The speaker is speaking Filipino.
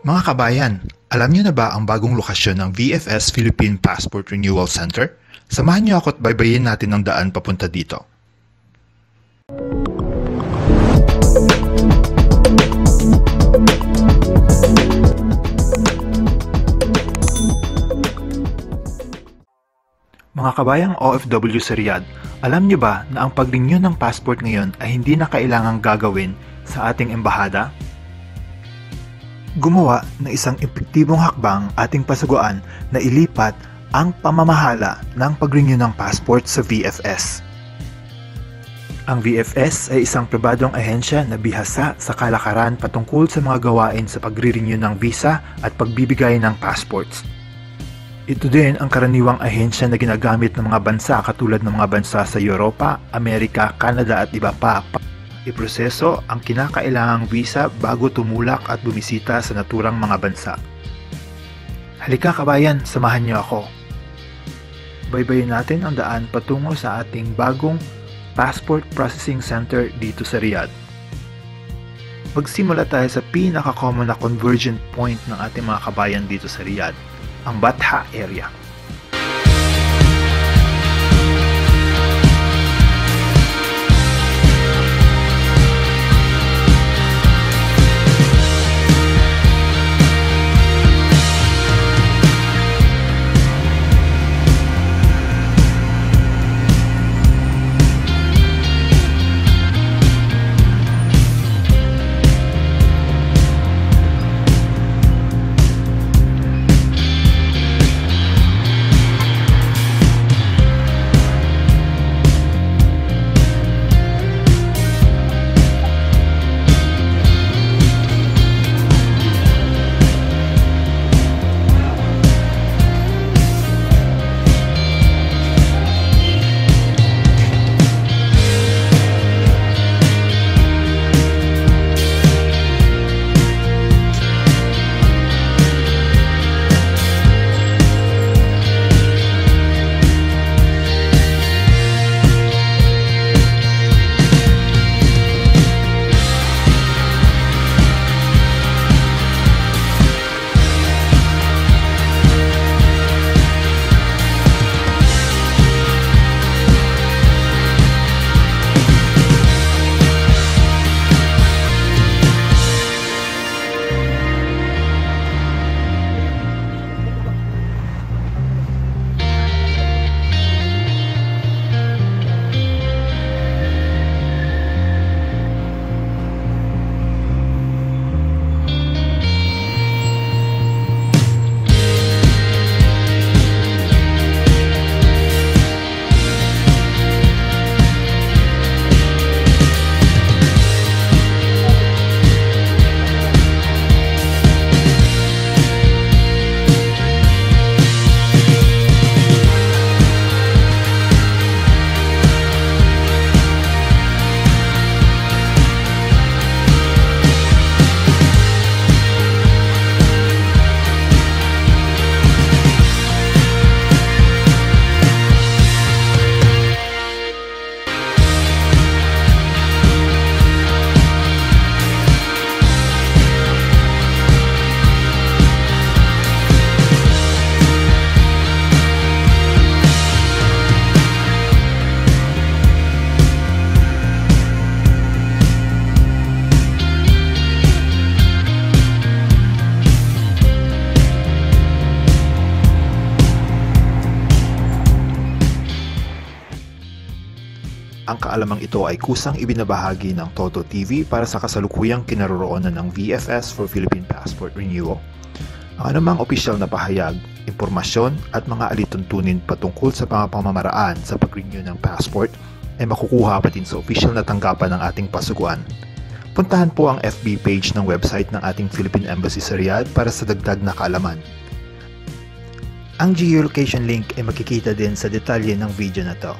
Mga kabayan, alam niyo na ba ang bagong lokasyon ng VFS Philippine Passport Renewal Center? Samahan niyo ako at baybayin natin ang daan papunta dito. Mga kabayang OFW sa Riyadh, alam niyo ba na ang pag-renew ng passport ngayon ay hindi na kailangang gagawin sa ating embahada? Gumawa ng isang epektibong hakbang ating pasuguan na ilipat ang pamamahala ng pag-renew ng passport sa VFS. Ang VFS ay isang pribadong ahensya na bihasa sa kalakaran patungkol sa mga gawain sa pag-renew ng visa at pagbibigay ng passports. Ito din ang karaniwang ahensya na ginagamit ng mga bansa katulad ng mga bansa sa Europa, Amerika, Canada at iba pa. Iproseso ang kinakailangang visa bago tumulak at bumisita sa naturang mga bansa. Halika kabayan, samahan niyo ako. Baybayin natin ang daan patungo sa ating bagong Passport Processing Center dito sa Riyadh. Magsimula tayo sa pinaka-common na conversion point ng ating mga kabayan dito sa Riyadh, ang Batha area. Ang kaalamang ito ay kusang ibinabahagi ng Toto TV para sa kasalukuyang kinaroroonan ng VFS for Philippine Passport Renewal. Ang anumang opisyal na pahayag, impormasyon at mga alituntunin patungkol sa mga pamamaraan sa pag-renew ng passport ay makukuha patin sa opisyal na tanggapan ng ating pasuguan. Puntahan po ang FB page ng website ng ating Philippine Embassy sa Riyadh para sa dagdag na kaalaman. Ang geolocation link ay makikita din sa detalye ng video na to.